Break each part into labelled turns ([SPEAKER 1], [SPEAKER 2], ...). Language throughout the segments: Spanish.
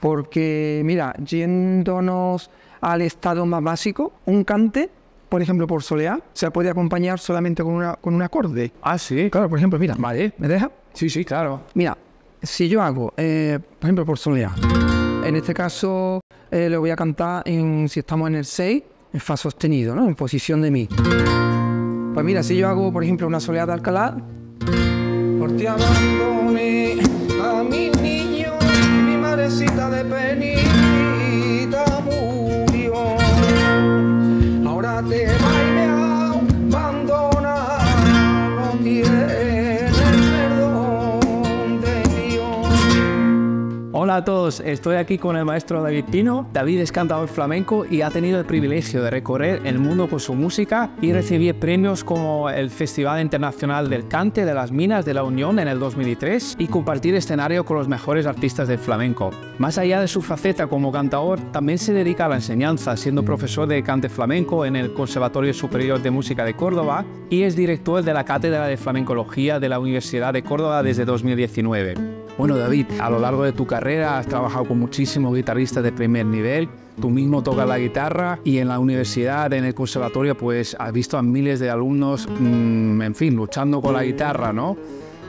[SPEAKER 1] Porque, mira, yéndonos al estado más básico, un cante, por ejemplo, por soleá, se puede acompañar solamente con un acorde.
[SPEAKER 2] Ah, sí.
[SPEAKER 1] Claro, por ejemplo, mira,
[SPEAKER 2] Vale.
[SPEAKER 1] ¿me deja?
[SPEAKER 2] Sí, sí, claro.
[SPEAKER 1] Mira, si yo hago, por ejemplo, por soleá, en este caso lo voy a cantar si estamos en el 6, en fa sostenido, ¿no? En posición de mi. Pues mira, si yo hago, por ejemplo, una soleá de Alcalá, por ti abandoné a mi niño, mi madrecita de penita murió. Ahora te va y me abandona, no tiene perdón de Dios.
[SPEAKER 2] Hola a todos, estoy aquí con el maestro David Pino. David es cantador flamenco y ha tenido el privilegio de recorrer el mundo con su música y recibir premios como el Festival Internacional del Cante de las Minas de la Unión en el 2003 y compartir escenario con los mejores artistas del flamenco. Más allá de su faceta como cantador, también se dedica a la enseñanza, siendo profesor de cante flamenco en el Conservatorio Superior de Música de Córdoba y es director de la Cátedra de Flamencología de la Universidad de Córdoba desde 2019. Bueno, David, a lo largo de tu carrera has trabajado con muchísimos guitarristas de primer nivel, tú mismo tocas la guitarra y en la universidad, en el conservatorio, pues has visto a miles de alumnos, en fin, luchando con la guitarra, ¿no?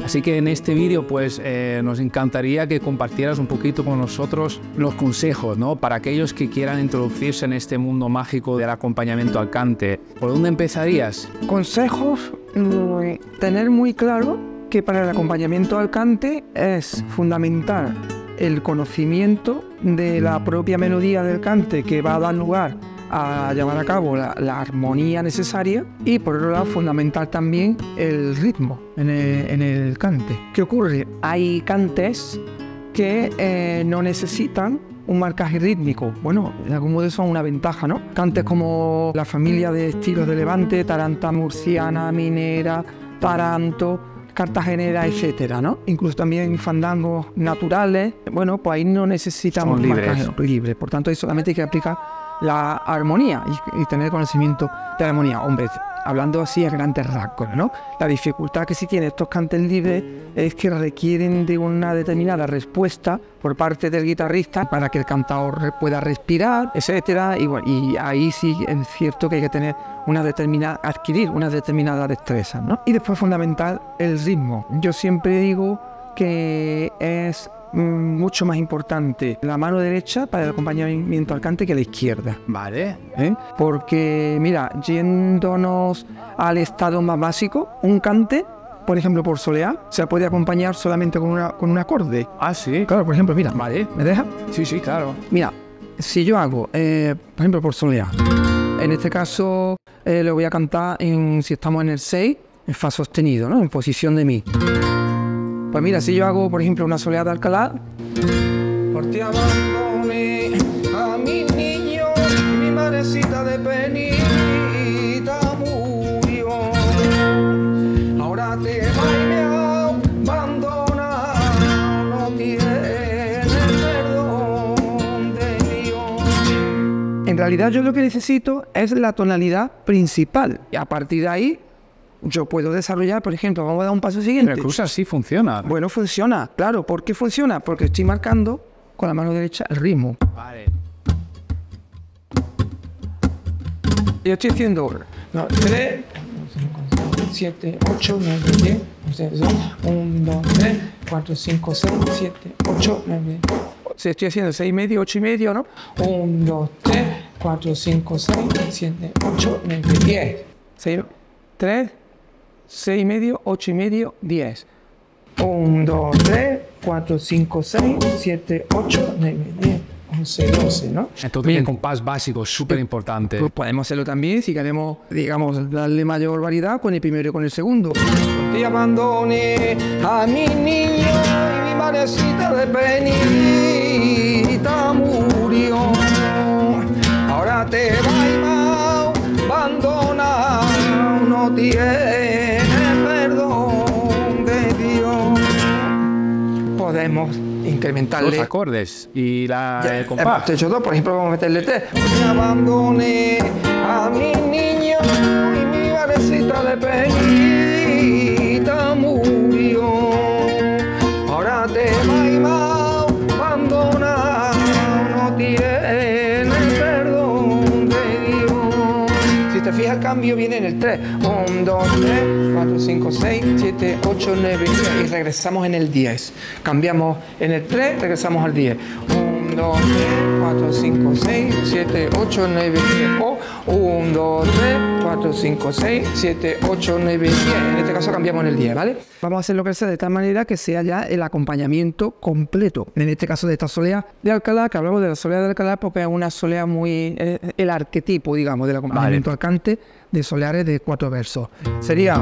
[SPEAKER 2] Así que en este vídeo, pues nos encantaría que compartieras un poquito con nosotros los consejos, ¿no? Para aquellos que quieran introducirse en este mundo mágico del acompañamiento al cante. ¿Por dónde empezarías?
[SPEAKER 1] Consejos, tener muy claro que para el acompañamiento al cante es fundamental el conocimiento de la propia melodía del cante que va a dar lugar a llevar a cabo la armonía necesaria y por otro lado fundamental también el ritmo en el cante. ¿Qué ocurre? Hay cantes que no necesitan un marcaje rítmico. Bueno, en algún modo son una ventaja, ¿no? Cantes como la familia de estilos de Levante, taranta murciana, minera, taranto, cartagenera, etcétera, ¿no? Incluso también fandangos naturales. Bueno, pues ahí no necesitamos marcaje libre. Por tanto, ahí solamente hay que aplicar la armonía y tener conocimiento de la armonía. Hombre, hablando así a grandes rasgos, ¿no? La dificultad que sí tienen estos cantes libres es que requieren de una determinada respuesta por parte del guitarrista para que el cantador pueda respirar, etcétera. Y, bueno, y ahí sí es cierto que hay que tener adquirir una determinada destreza, ¿no? Y después fundamental el ritmo. Yo siempre digo que es mucho más importante la mano derecha para el acompañamiento al cante que la izquierda.
[SPEAKER 2] Vale.
[SPEAKER 1] Porque, mira, yéndonos al estado más básico, un cante, por ejemplo, por soleá, se puede acompañar solamente con un acorde.
[SPEAKER 2] Ah, sí.
[SPEAKER 1] Claro, por ejemplo, mira,
[SPEAKER 2] Vale.
[SPEAKER 1] ¿me deja?
[SPEAKER 2] Sí, sí, claro.
[SPEAKER 1] Mira, si yo hago, por ejemplo, por soleá, en este caso lo voy a cantar si estamos en el 6, en fa sostenido, ¿no? En posición de mi. Pues mira, si yo hago, por ejemplo, una soleá de Alcalá, por ti abandoné a mi niño, mi madrecita de penita murió. Ahora te va y me abandona, no tiene perdón de Dios. En realidad yo lo que necesito es la tonalidad principal y a partir de ahí yo puedo desarrollar, por ejemplo, vamos a dar un paso siguiente.
[SPEAKER 2] Pero incluso así funciona.
[SPEAKER 1] Bueno, funciona, claro. ¿Por qué funciona? Porque estoy marcando con la mano derecha el ritmo.
[SPEAKER 2] Vale.
[SPEAKER 1] Yo estoy haciendo 3, 7, 8, 9, 10, 1, 2, 3, 4, 5, 6, 7, 8, 9. Si estoy haciendo 6 y medio, 8 y medio, ¿no? 1, 2, 3, 4, 5, 6, 7, 8, 9, 10. 6, 3, 6 y medio, 8 y medio, 10. 1, 2, 3, 4, 5, 6, 7, 8, 9, 10, 11, 12, ¿no?
[SPEAKER 2] Entonces el compás básico es súper importante.
[SPEAKER 1] Pues podemos hacerlo también si queremos, digamos, darle mayor variedad con el primero y con el segundo. Te abandoné a mi niño y mi madrecita de penita murió. Ahora te va y me abandona, no tiene perdón de Dios. Podemos incrementarle
[SPEAKER 2] los acordes y el compás.
[SPEAKER 1] De hecho, por ejemplo, vamos a meterle 3. Me abandoné a mi niño y mi madrecita de penita murió. Ahora te va y me abandona, fija el cambio viene en el 3. 1, 2, 3, 4, 5, 6, 7, 8, 9, 10. Y regresamos en el 10. Cambiamos en el 3, regresamos al 10. 1, 2, 3, 4, 5, 6, 7, 8, 9, 10. O 1, 2, 3, 4, 5, 6, 7, 8, 9, 10. En este caso cambiamos en el 10, ¿vale? Vamos a hacerlo crecer de tal manera que sea ya el acompañamiento completo. En este caso de esta solea de Alcalá, que hablamos de la solea de Alcalá porque es una solea muy... el arquetipo, digamos, del acompañamiento al cante de soleares de 4 versos. Sería...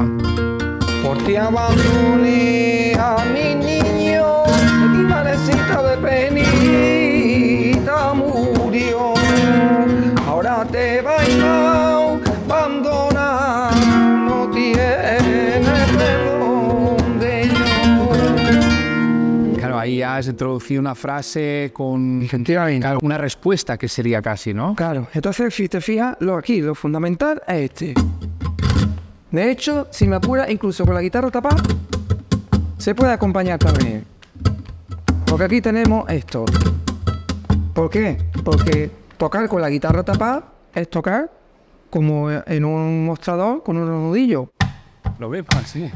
[SPEAKER 1] Por ti abandoné a mi niño, mi madrecita de penita murió. Ahora te va a abandonar, no tienes perdón de yo.
[SPEAKER 2] Claro, ahí has introducido una frase con
[SPEAKER 1] Efectivamente.
[SPEAKER 2] claro, una respuesta que sería casi, ¿no?
[SPEAKER 1] Claro, entonces si te fijas, lo fundamental es este. De hecho, si me apura, incluso con la guitarra tapada, se puede acompañar también. Porque aquí tenemos esto. ¿Por qué? Porque tocar con la guitarra tapada es tocar como en un mostrador con unos nudillos.
[SPEAKER 2] Lo vemos así.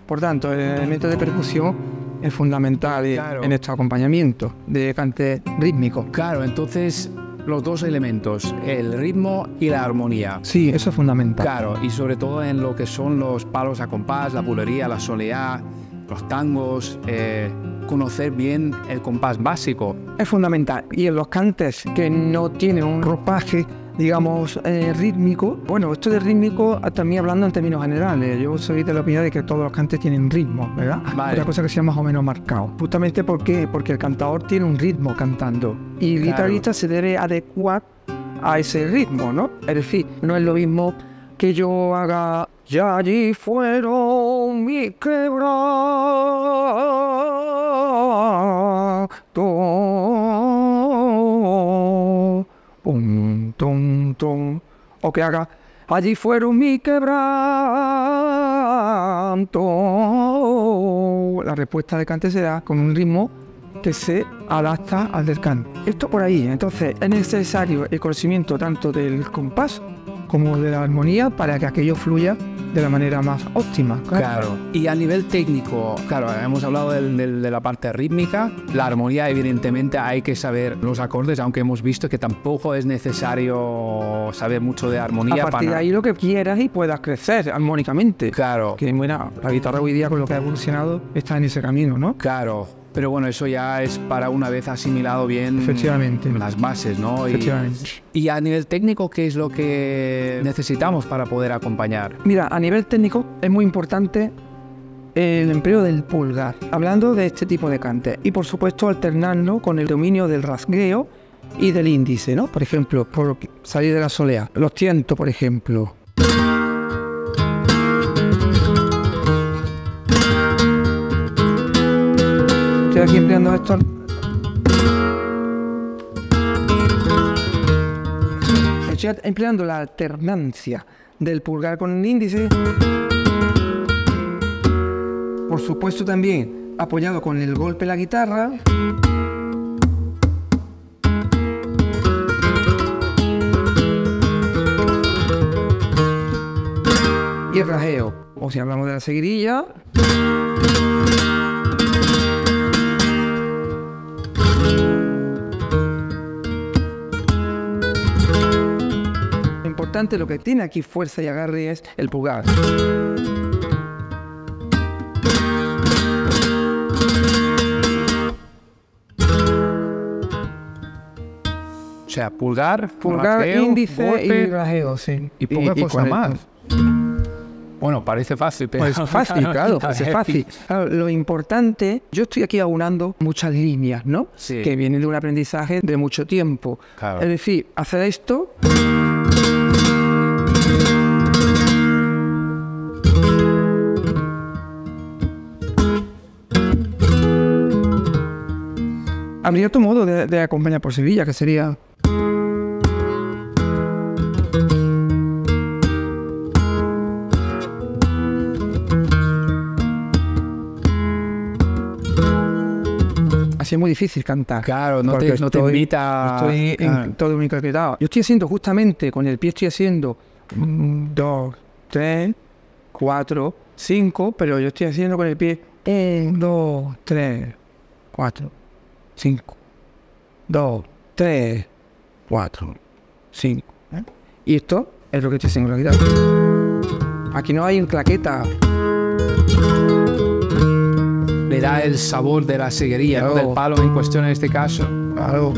[SPEAKER 1] Por tanto, el elemento de percusión es fundamental
[SPEAKER 2] Claro.
[SPEAKER 1] en este acompañamiento de cante rítmico.
[SPEAKER 2] Claro, entonces los dos elementos, el ritmo y la armonía.
[SPEAKER 1] Sí, eso es fundamental.
[SPEAKER 2] Claro, y sobre todo en lo que son los palos a compás, la bulería, la soleá, los tangos, conocer bien el compás básico.
[SPEAKER 1] Es fundamental. Y en los cantes que no tienen un ropaje, digamos, rítmico, bueno, esto de rítmico también hablando en términos generales, yo soy de la opinión de que todos los cantes tienen ritmo, ¿verdad?
[SPEAKER 2] Vale.
[SPEAKER 1] Otra cosa que sea más o menos marcado. Justamente porque el cantador tiene un ritmo cantando y el
[SPEAKER 2] Claro.
[SPEAKER 1] guitarrista se debe adecuar a ese ritmo, ¿no? Es decir, no es lo mismo que yo haga ya allí fueron mi quebranto, pum, tum, tum, o que haga allí fueron mi quebranto. La respuesta del cante se da con un ritmo que se adapta al del cante. Esto por ahí. Entonces es necesario el conocimiento tanto del compás como de la armonía para que aquello fluya de la manera más óptima.
[SPEAKER 2] Claro. Y a nivel técnico, claro, hemos hablado de la parte rítmica, la armonía evidentemente hay que saber los acordes, aunque hemos visto que tampoco es necesario saber mucho de armonía
[SPEAKER 1] A partir de ahí lo que quieras y puedas crecer armónicamente.
[SPEAKER 2] Claro,
[SPEAKER 1] Que bueno, la guitarra hoy día con lo que ha evolucionado está en ese camino, ¿no?
[SPEAKER 2] claro. Pero bueno, eso ya es para una vez asimilado bien
[SPEAKER 1] Efectivamente.
[SPEAKER 2] las bases, ¿no?
[SPEAKER 1] Efectivamente.
[SPEAKER 2] Y a nivel técnico, ¿qué es lo que necesitamos para poder acompañar?
[SPEAKER 1] Mira, a nivel técnico es muy importante el empleo del pulgar, hablando de este tipo de cante. Y por supuesto alternarlo con el dominio del rasgueo y del índice, ¿no? Por ejemplo, por salir de la solea. Los tientos, por ejemplo. Estoy aquí empleando esto. Estoy empleando la alternancia del pulgar con el índice. Por supuesto también apoyado con el golpe de la guitarra. Y el rasgueo. O si hablamos de la seguidilla. Lo importante, lo que tiene aquí fuerza y agarre es el pulgar.
[SPEAKER 2] O sea, pulgar, rasgueo,
[SPEAKER 1] índice
[SPEAKER 2] golpe,
[SPEAKER 1] y rasgueo, sí.
[SPEAKER 2] y poca cosa
[SPEAKER 1] con el-
[SPEAKER 2] más. Bueno, parece fácil, pero...
[SPEAKER 1] Pues fácil, claro, parece fácil. Claro, lo importante, yo estoy aquí aunando muchas líneas, ¿no?
[SPEAKER 2] Sí.
[SPEAKER 1] Que vienen de un aprendizaje de mucho tiempo.
[SPEAKER 2] Claro.
[SPEAKER 1] Es decir, hacer esto. Habría otro modo de acompañar por Sevilla, que sería... es muy difícil cantar.
[SPEAKER 2] Claro, no te invita...
[SPEAKER 1] Estoy todo muy enclaquetado. Yo estoy haciendo justamente, con el pie estoy haciendo 2, 3, 4, 5, pero yo estoy haciendo con el pie 1, 2, 3, 4, 5, 2, 3, 4, 5. Y esto es lo que estoy haciendo en la guitarra. Aquí no hay claqueta.
[SPEAKER 2] Le da el sabor de la seguiría,
[SPEAKER 1] Claro.
[SPEAKER 2] ¿no? Del palo en cuestión en este caso.
[SPEAKER 1] Claro.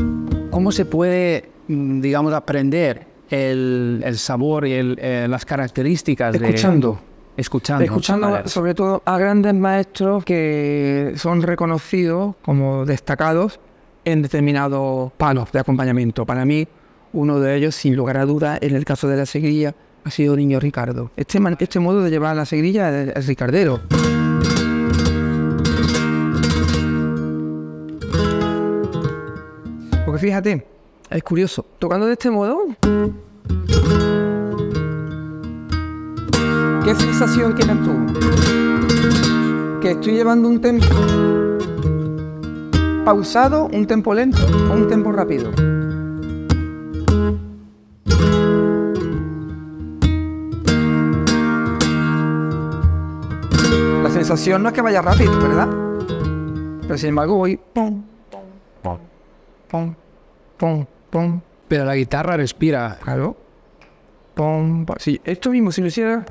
[SPEAKER 2] ¿Cómo se puede, digamos, aprender el sabor y las características
[SPEAKER 1] Escuchando.
[SPEAKER 2] Escuchando. Vale.
[SPEAKER 1] Sobre todo a grandes maestros que son reconocidos como destacados en determinados palos de acompañamiento. Para mí, uno de ellos, sin lugar a dudas, en el caso de la seguirilla, ha sido Niño Ricardo. Este modo de llevar la seguirilla es ricardero. Porque fíjate, es curioso, tocando de este modo, ¿qué sensación tienes tú? Que estoy llevando un tempo pausado, un tempo lento o un tempo rápido. La sensación no es que vaya rápido, ¿verdad? Pero sin embargo voy pum, pum, pum, pum, pum.
[SPEAKER 2] Pero la guitarra respira.
[SPEAKER 1] Claro. Pum, pum. Sí, esto mismo, si lo hiciera.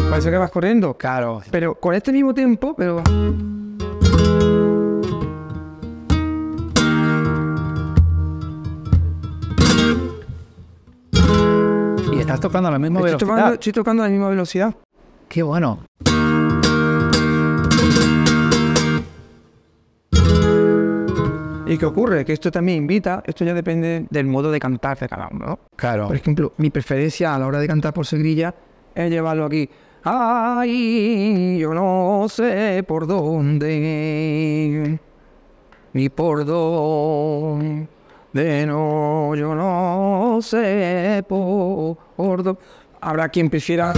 [SPEAKER 1] Parece que vas corriendo.
[SPEAKER 2] Claro.
[SPEAKER 1] Pero con este mismo tiempo, pero.
[SPEAKER 2] Y estás tocando a la misma velocidad.
[SPEAKER 1] Estoy tocando a la misma velocidad.
[SPEAKER 2] Qué bueno.
[SPEAKER 1] ¿Y qué ocurre? Que esto también invita, esto ya depende del modo de cantar de cada uno, ¿no?
[SPEAKER 2] Claro.
[SPEAKER 1] Por ejemplo, mi preferencia a la hora de cantar por seguirilla es llevarlo aquí. Ay, yo no sé por dónde, ni por dónde, no, yo no sé por dónde. Habrá quien prefiera...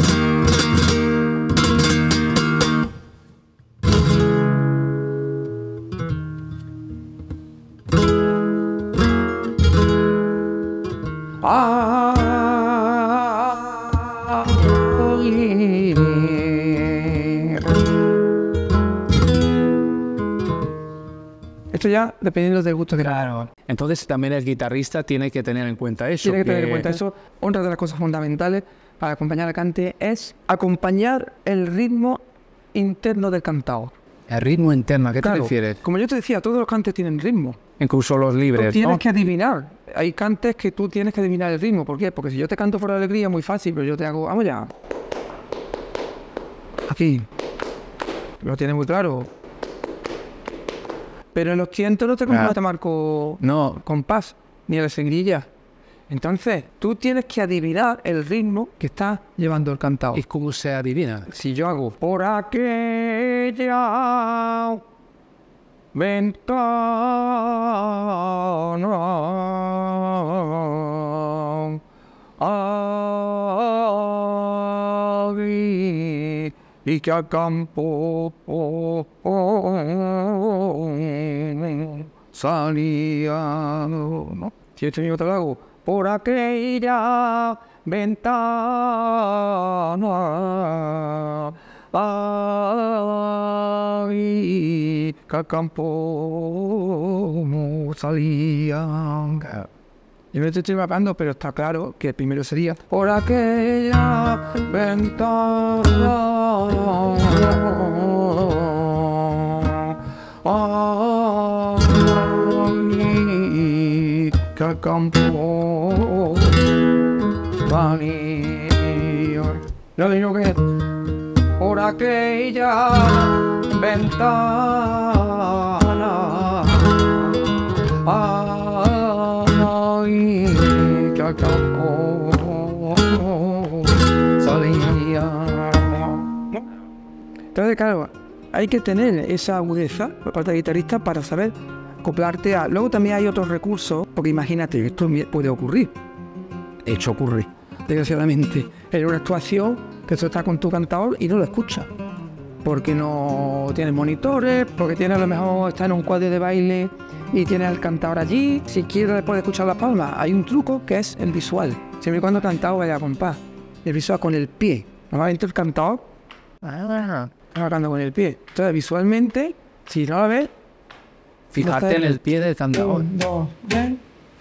[SPEAKER 1] Esto ya dependiendo del gusto que
[SPEAKER 2] Claro. Entonces también el guitarrista tiene que tener en cuenta eso.
[SPEAKER 1] tiene que tener en cuenta eso. Otra de las cosas fundamentales para acompañar al cante es acompañar el ritmo interno del cantado.
[SPEAKER 2] El ritmo interno, ¿a qué te
[SPEAKER 1] Claro,
[SPEAKER 2] refieres?
[SPEAKER 1] como yo te decía, todos los cantes tienen ritmo.
[SPEAKER 2] Incluso los
[SPEAKER 1] Tú
[SPEAKER 2] libres,
[SPEAKER 1] tienes
[SPEAKER 2] ¿no?
[SPEAKER 1] que adivinar. Hay cantes que tú tienes que adivinar el ritmo. ¿Por qué? Porque si yo te canto fuera de alegría, muy fácil, pero yo te hago, vamos ya. Aquí. Lo tienes muy claro. Pero en los tientos no te marco
[SPEAKER 2] No.
[SPEAKER 1] compás, ni en la seguirilla. Entonces, tú tienes que adivinar el ritmo que está llevando el cantado.
[SPEAKER 2] ¿Y cómo se adivina?
[SPEAKER 1] Si yo hago por aquella ventana y que al campo salía, ¿no? Si este mismo te lo hago por aquella ventana ay, que al campo salía. Yo me estoy rapando, pero está claro que el primero sería por aquella ventana ay, que al campo salía. Yo digo que por aquella ventana ay, que al campo salía. Entonces, claro, hay que tener esa agudeza por parte del guitarrista para saber acoplarte a... Luego también hay otros recursos, porque imagínate, esto puede ocurrir. De hecho, ocurre, desgraciadamente, en una actuación que tú estás con tu cantador y no lo escuchas. Porque no tienes monitores, porque tienes a lo mejor está en un cuadro de baile y tienes al cantador allí. Si quieres puedes escuchar las palmas. Hay un truco que es el visual. Siempre y cuando el cantador vaya a compás. El visual con el pie. Normalmente el cantador está marcando con el pie. Entonces visualmente, si no lo ves,
[SPEAKER 2] Fijarte en el pie del cantador.
[SPEAKER 1] 1, 2, 3,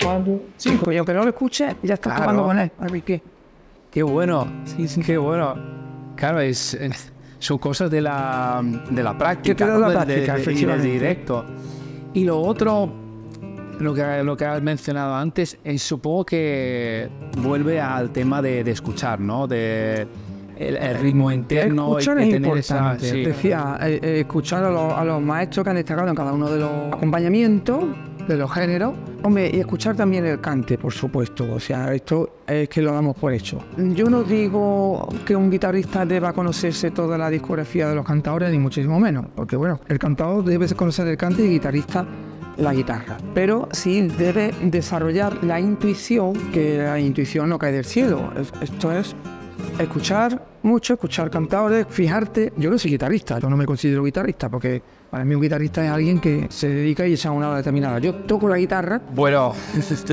[SPEAKER 1] 4, 5. Y aunque no lo escuches, ya estás tocando con él. A mi pie.
[SPEAKER 2] Qué bueno, qué bueno. Claro, son cosas de la práctica,
[SPEAKER 1] Que te da la
[SPEAKER 2] ¿no?
[SPEAKER 1] práctica,
[SPEAKER 2] y del
[SPEAKER 1] efectivamente.
[SPEAKER 2] directo. Y lo otro, lo que has mencionado antes, supongo que vuelve al tema de escuchar, ¿no? De el ritmo interno
[SPEAKER 1] Escuchar
[SPEAKER 2] y
[SPEAKER 1] es
[SPEAKER 2] de tener
[SPEAKER 1] importante.
[SPEAKER 2] esa... sí.
[SPEAKER 1] Decía, escuchar a los maestros que han destacado en cada uno de los acompañamientos, de los géneros. Hombre, y escuchar también el cante, por supuesto. O sea, esto es que lo damos por hecho. Yo no digo que un guitarrista deba conocerse toda la discografía de los cantadores, ni muchísimo menos. Porque, bueno, el cantador debe conocer el cante y el guitarrista la guitarra. Pero sí debe desarrollar la intuición, que la intuición no cae del cielo. Esto es escuchar mucho, escuchar cantadores, fijarte. Yo no soy guitarrista, yo no me considero guitarrista porque para mí un guitarrista es alguien que se dedica y echa una hora determinada. Yo toco la guitarra,
[SPEAKER 2] Bueno,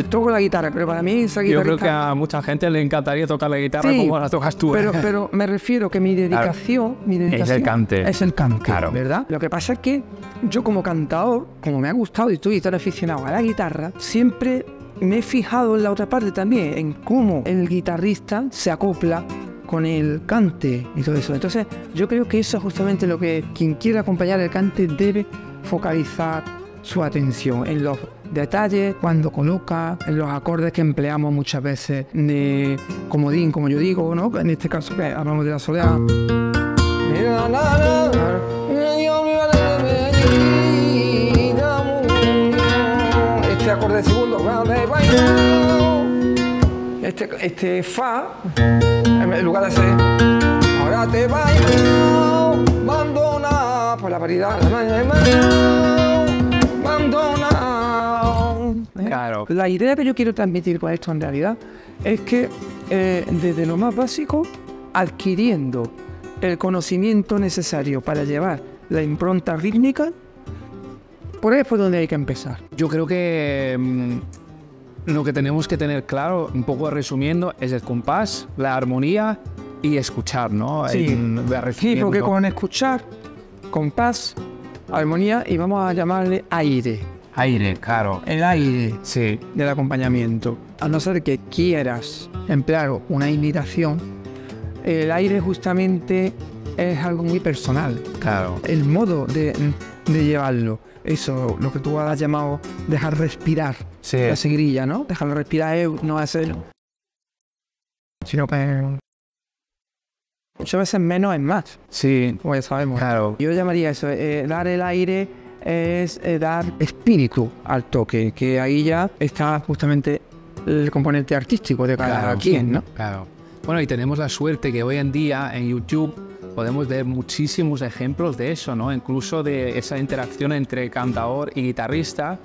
[SPEAKER 1] toco la guitarra, pero para mí esa
[SPEAKER 2] yo
[SPEAKER 1] guitarrista...
[SPEAKER 2] creo que a mucha gente le encantaría tocar la guitarra
[SPEAKER 1] Sí,
[SPEAKER 2] como la tocas tú.
[SPEAKER 1] pero me refiero que mi dedicación,
[SPEAKER 2] Es el cante.
[SPEAKER 1] Es el cante,
[SPEAKER 2] Claro.
[SPEAKER 1] ¿verdad? Lo que pasa es que yo como cantador, como me ha gustado y estoy tan aficionado a la guitarra, siempre me he fijado en la otra parte también, en cómo el guitarrista se acopla con el cante y todo eso. Entonces, yo creo que eso es justamente lo que quien quiera acompañar el cante debe focalizar su atención en los detalles, cuando coloca, en los acordes que empleamos muchas veces de comodín, como yo digo, ¿no? En este caso que hablamos de la soleá. Este acorde segundo, este fa, en lugar de ser ahora te bailo, abandona por la variedad, abandona.
[SPEAKER 2] Claro.
[SPEAKER 1] La idea que yo quiero transmitir con esto en realidad es que desde lo más básico, adquiriendo el conocimiento necesario para llevar la impronta rítmica, por ahí es por donde hay que empezar.
[SPEAKER 2] Yo creo que lo que tenemos que tener claro, un poco resumiendo, es el compás, la armonía y escuchar, ¿no?
[SPEAKER 1] Sí, porque con escuchar, compás, armonía y vamos a llamarle aire.
[SPEAKER 2] Aire, claro.
[SPEAKER 1] El aire
[SPEAKER 2] Sí.
[SPEAKER 1] del acompañamiento. A no ser que quieras emplear una imitación, el aire justamente es algo muy personal.
[SPEAKER 2] Claro.
[SPEAKER 1] El modo de llevarlo, eso, lo que tú has llamado dejar respirar,
[SPEAKER 2] Sí.
[SPEAKER 1] la seguirilla, ¿no? Dejarlo respirar no hacer, sino que muchas veces menos es más,
[SPEAKER 2] Sí.
[SPEAKER 1] como ya sabemos.
[SPEAKER 2] Claro.
[SPEAKER 1] Yo llamaría eso, dar el aire es dar espíritu al toque, que ahí ya está justamente el componente artístico de cada quien, ¿no?
[SPEAKER 2] Claro. Bueno, y tenemos la suerte que hoy en día en YouTube podemos ver muchísimos ejemplos de eso, ¿no? Incluso de esa interacción entre cantador y guitarrista,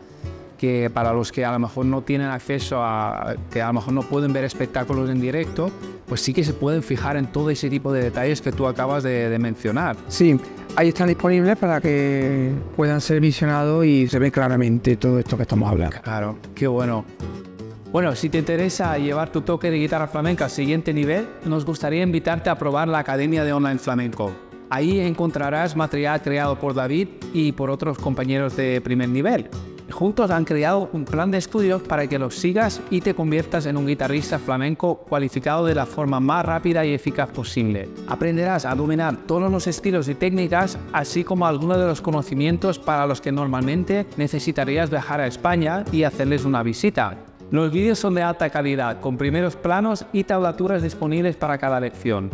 [SPEAKER 2] que para los que a lo mejor no tienen acceso a, que a lo mejor no pueden ver espectáculos en directo, pues sí que se pueden fijar en todo ese tipo de detalles que tú acabas de mencionar.
[SPEAKER 1] Sí, ahí están disponibles para que puedan ser visionados y se ve claramente todo esto que estamos hablando.
[SPEAKER 2] Claro, qué bueno. Bueno, si te interesa llevar tu toque de guitarra flamenca al siguiente nivel, nos gustaría invitarte a probar la Academia de Online Flamenco. Ahí encontrarás material creado por David y por otros compañeros de primer nivel. Juntos han creado un plan de estudios para que los sigas y te conviertas en un guitarrista flamenco cualificado de la forma más rápida y eficaz posible. Aprenderás a dominar todos los estilos y técnicas, así como algunos de los conocimientos para los que normalmente necesitarías viajar a España y hacerles una visita. Los vídeos son de alta calidad, con primeros planos y tablaturas disponibles para cada lección.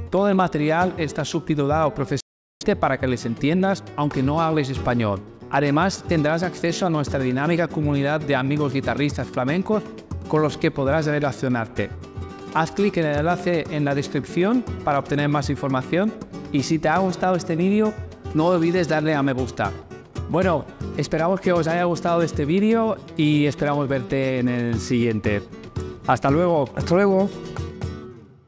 [SPEAKER 2] Todo el material está subtitulado profesionalmente para que les entiendas, aunque no hables español. Además, tendrás acceso a nuestra dinámica comunidad de amigos guitarristas flamencos con los que podrás relacionarte. Haz clic en el enlace en la descripción para obtener más información y si te ha gustado este vídeo, no olvides darle a me gusta. Bueno, esperamos que os haya gustado este vídeo y esperamos verte en el siguiente. ¡Hasta luego!
[SPEAKER 1] Hasta luego.